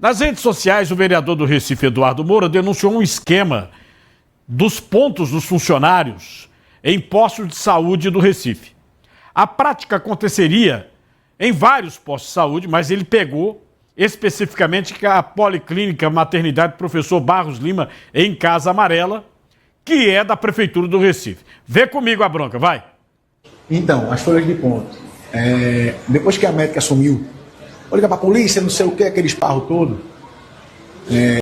Nas redes sociais, o vereador do Recife, Eduardo Moura, denunciou um esquema dos pontos dos funcionários em postos de saúde do Recife. A prática aconteceria em vários postos de saúde, mas ele pegou especificamente a Policlínica Maternidade Professor Barros Lima, em Casa Amarela, que é da Prefeitura do Recife. Vê comigo a bronca, vai. Então, as folhas de ponto. Depois que a médica assumiu, vou ligar para a polícia, não sei o que, aquele esparro todo,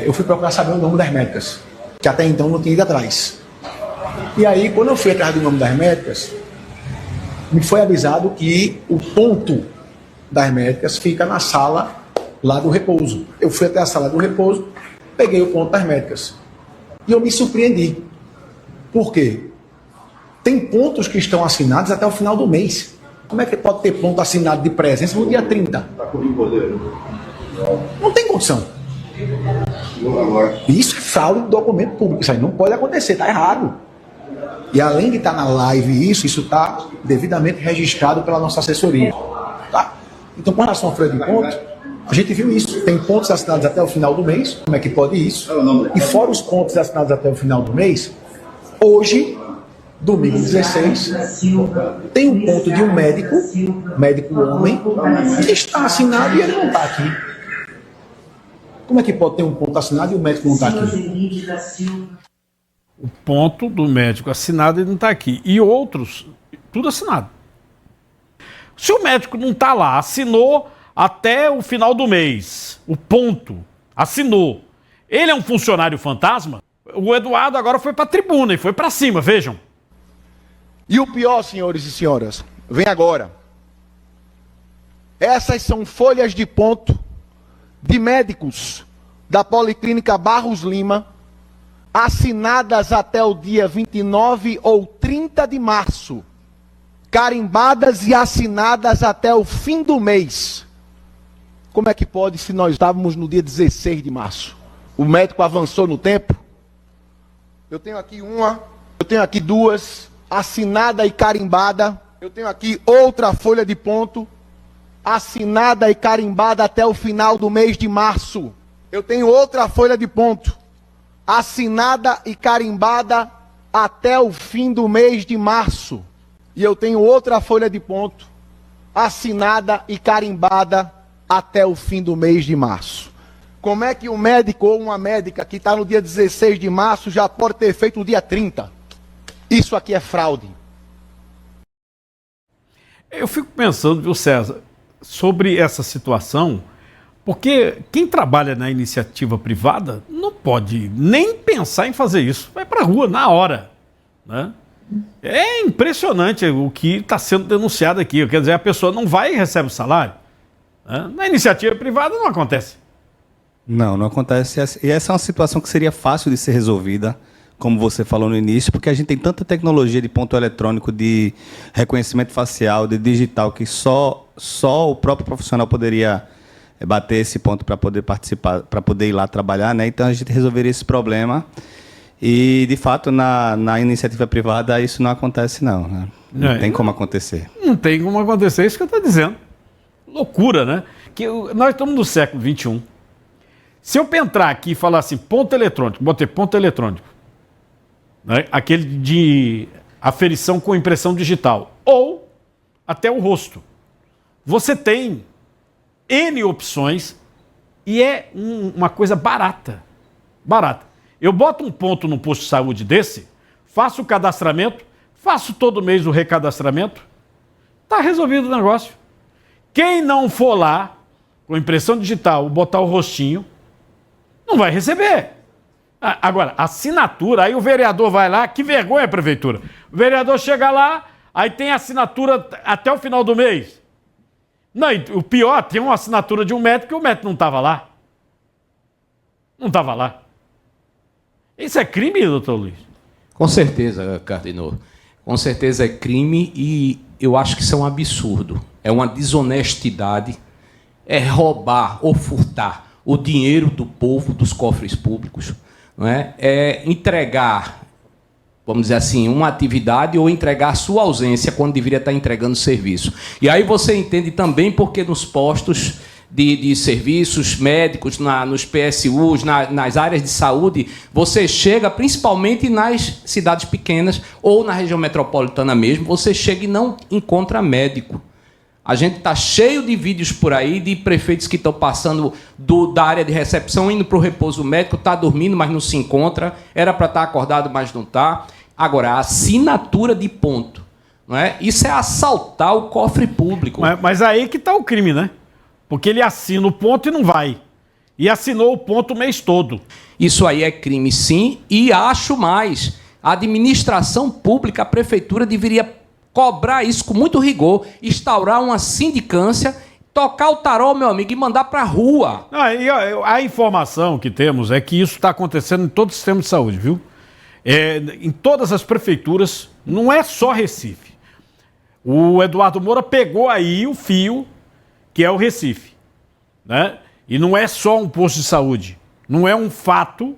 eu fui procurar saber o nome das médicas, que até então não tinha ido atrás. E aí, quando eu fui atrás do nome das médicas, me foi avisado que o ponto das médicas fica na sala lá do repouso. Eu fui até a sala do repouso, peguei o ponto das médicas. E eu me surpreendi. Por quê? Tem pontos que estão assinados até o final do mês. Como é que pode ter ponto assinado de presença no dia 30? Não tem condição. Isso é fraude de documento público. Isso aí não pode acontecer, está errado. E além de estar na live isso está devidamente registrado pela nossa assessoria. Tá? Então, com relação à folha de pontos, a gente viu isso. Tem pontos assinados até o final do mês. Como é que pode isso? E fora os pontos assinados até o final do mês, hoje, domingo 16, tem um ponto de um médico homem, que está assinado e ele não está aqui. Como é que pode ter um ponto assinado e o médico não está aqui? O ponto do médico assinado e não está aqui. E outros, tudo assinado. Se o médico não está lá, assinou até o final do mês, o ponto, assinou. Ele é um funcionário fantasma? O Eduardo agora foi para a tribuna e foi para cima, vejam. E o pior, senhores e senhoras, vem agora. Essas são folhas de ponto de médicos da Policlínica Barros Lima, assinadas até o dia 29 ou 30 de março, carimbadas e assinadas até o fim do mês. Como é que pode se nós estávamos no dia 16 de março? O médico avançou no tempo? Eu tenho aqui uma, eu tenho aqui duas, assinada e carimbada. Eu tenho aqui outra folha de ponto, assinada e carimbada até o final do mês de março. Eu tenho outra folha de ponto, assinada e carimbada até o fim do mês de março. E eu tenho outra folha de ponto, assinada e carimbada até o fim do mês de março. Como é que um médico ou uma médica que está no dia 16 de março já pode ter feito no dia 30? Isso aqui é fraude. Eu fico pensando, viu, César, sobre essa situação, porque quem trabalha na iniciativa privada não pode nem pensar em fazer isso. Vai para a rua na hora, né? É impressionante o que está sendo denunciado aqui. Quer dizer, a pessoa não vai e recebe o salário, né? Na iniciativa privada não acontece. Não acontece. E essa é uma situação que seria fácil de ser resolvida, como você falou no início, porque a gente tem tanta tecnologia de ponto eletrônico, de reconhecimento facial, de digital, que só o próprio profissional poderia bater esse ponto para poder participar, para poder ir lá trabalhar, né? Então a gente resolveria esse problema. E, de fato, na iniciativa privada isso não acontece, não. Né? Não tem como acontecer. Não tem como acontecer, é isso que eu estou dizendo. Loucura, né? Que nós estamos no século XXI. Se eu entrar aqui e falar assim, ponto eletrônico, botei ponto eletrônico, né? Aquele de aferição com impressão digital, ou até o rosto. Você tem N opções e é uma coisa barata. Barata. Eu boto um ponto no posto de saúde desse, faço o cadastramento, faço todo mês o recadastramento, está resolvido o negócio. Quem não for lá, com impressão digital, botar o rostinho, não vai receber. Agora, assinatura, aí o vereador vai lá, que vergonha, prefeitura. O vereador chega lá, aí tem assinatura até o final do mês. Não, o pior, tem uma assinatura de um médico e o médico não estava lá. Não estava lá. Isso é crime, doutor Luiz? Com certeza, Cardenor. Com certeza é crime e eu acho que isso é um absurdo. É uma desonestidade, é roubar ou furtar o dinheiro do povo, dos cofres públicos, não é? É entregar, vamos dizer assim, uma atividade ou entregar sua ausência quando deveria estar entregando serviço. E aí você entende também porque nos postos de serviços médicos nos PSUs, nas áreas de saúde, você chega, principalmente nas cidades pequenas ou na região metropolitana mesmo, você chega e não encontra médico. A gente está cheio de vídeos por aí de prefeitos que estão passando da área de recepção, indo para o repouso médico, está dormindo, mas não se encontra, era para estar acordado, mas não está. Agora, a assinatura de ponto, não é? Isso é assaltar o cofre público. Mas aí que está o crime, né? Porque ele assina o ponto e não vai. E assinou o ponto o mês todo. Isso aí é crime, sim, e acho mais. A administração pública, a prefeitura, deveria cobrar isso com muito rigor, instaurar uma sindicância, tocar o tarol, meu amigo, e mandar para a rua. A informação que temos é que isso está acontecendo em todo o sistema de saúde, viu? Em todas as prefeituras, não é só Recife. O Eduardo Moura pegou aí o fio, que é o Recife, né? E não é só um posto de saúde, não é um fato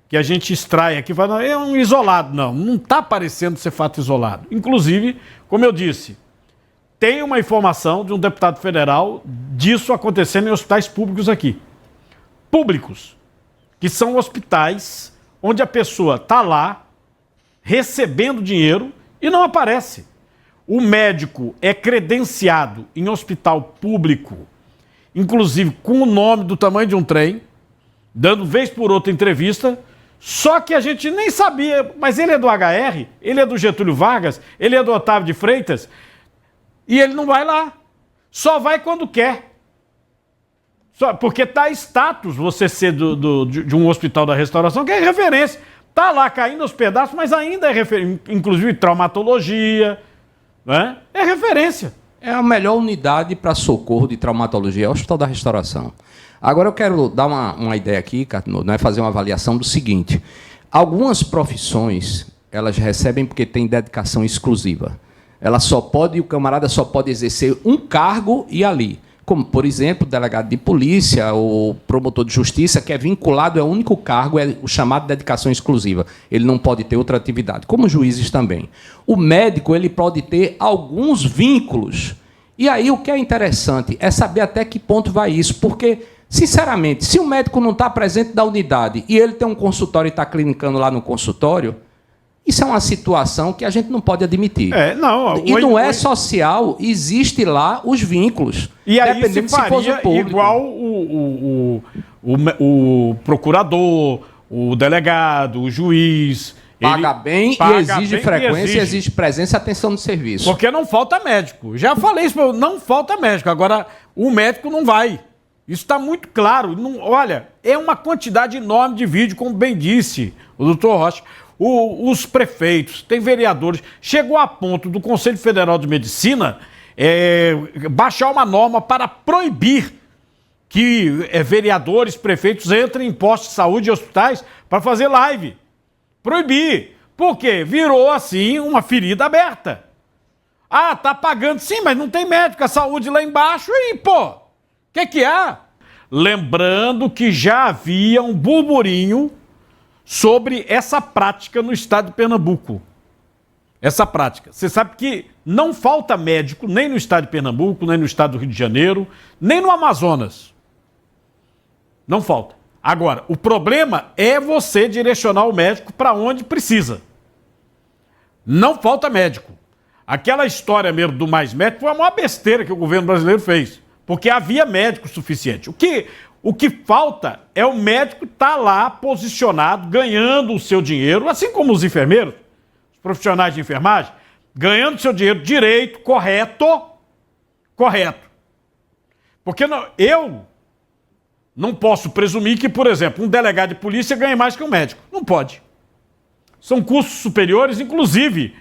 que a gente extrai aqui, fala, é um isolado. Não está parecendo ser fato isolado. Inclusive, como eu disse, tem uma informação de um deputado federal disso acontecendo em hospitais públicos aqui. Públicos, que são hospitais onde a pessoa está lá recebendo dinheiro e não aparece. O médico é credenciado em hospital público, inclusive com o nome do tamanho de um trem, dando vez por outra entrevista. Só que a gente nem sabia, mas ele é do HR, ele é do Getúlio Vargas, ele é do Otávio de Freitas, e ele não vai lá. Só vai quando quer. Porque está status você ser de um hospital da restauração, que é referência. Está lá caindo aos pedaços, mas ainda é referência, inclusive traumatologia, né? É referência. É a melhor unidade para socorro de traumatologia, é o Hospital da Restauração. Agora eu quero dar uma ideia aqui, Cartino, né, fazer uma avaliação do seguinte. Algumas profissões, elas recebem porque tem dedicação exclusiva. O camarada só pode exercer um cargo e ali. Como, por exemplo, delegado de polícia ou promotor de justiça, que é vinculado, é o único cargo, é o chamado dedicação exclusiva. Ele não pode ter outra atividade, como juízes também. O médico, ele pode ter alguns vínculos. E aí o que é interessante é saber até que ponto vai isso, porque, sinceramente, se o médico não está presente na unidade e ele tem um consultório e está clinicando lá no consultório, isso é uma situação que a gente não pode admitir. Não é social, existe lá os vínculos. E aí se faria igual o procurador, o delegado, o juiz. Paga bem e exige frequência, exige presença e atenção no serviço. Porque não falta médico. Já falei isso, não falta médico. Agora, o médico não vai. Isso está muito claro. Olha, é uma quantidade enorme de vídeo, como bem disse o doutor Rocha. Os prefeitos, tem vereadores. Chegou a ponto do Conselho Federal de Medicina baixar uma norma para proibir que vereadores, prefeitos entrem em postos de saúde e hospitais para fazer live. Proibir. Por quê? Virou, assim, uma ferida aberta. Ah, tá pagando. Sim, mas não tem médico, a saúde lá embaixo e, o que há? Lembrando que já havia um burburinho sobre essa prática no estado de Pernambuco. Essa prática. Você sabe que não falta médico nem no estado de Pernambuco, nem no estado do Rio de Janeiro, nem no Amazonas. Não falta. Agora, o problema é você direcionar o médico para onde precisa. Não falta médico. Aquela história mesmo do mais médico foi uma besteira que o governo brasileiro fez, porque havia médico suficiente. O que falta é o médico estar lá posicionado, ganhando o seu dinheiro, assim como os enfermeiros, os profissionais de enfermagem, ganhando o seu dinheiro direito, correto. Porque eu não posso presumir que, por exemplo, um delegado de polícia ganhe mais que um médico. Não pode. São custos superiores, inclusive,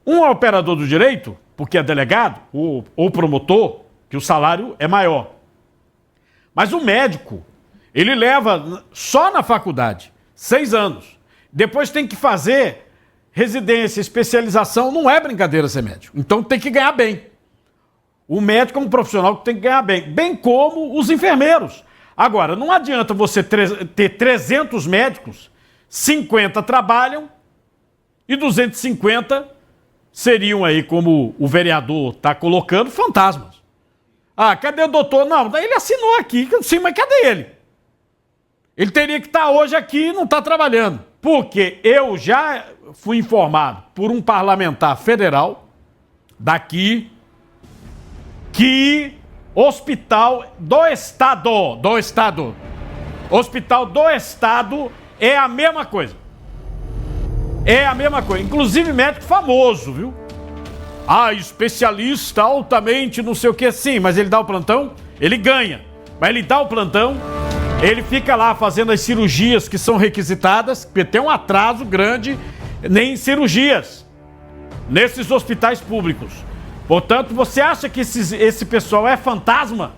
um operador do direito, porque é delegado, ou promotor, que o salário é maior. Mas o médico, ele leva só na faculdade 6 anos. Depois tem que fazer residência, especialização. Não é brincadeira ser médico. Então tem que ganhar bem. O médico é um profissional que tem que ganhar bem. Bem como os enfermeiros. Agora, não adianta você ter 300 médicos, 50 trabalham e 250 seriam aí, como o vereador está colocando, fantasmas. Ah, cadê o doutor? Não, daí ele assinou aqui, sim, mas cadê ele? Ele teria que estar hoje aqui e não está trabalhando. Porque eu já fui informado por um parlamentar federal daqui que hospital do estado é a mesma coisa. É a mesma coisa. Inclusive médico famoso, viu? Ah, especialista altamente não sei o que. Sim, mas ele dá o plantão? Ele ganha. Mas ele dá o plantão, ele fica lá fazendo as cirurgias que são requisitadas, porque tem um atraso grande em cirurgias nesses hospitais públicos. Portanto, você acha que esse pessoal é fantasma?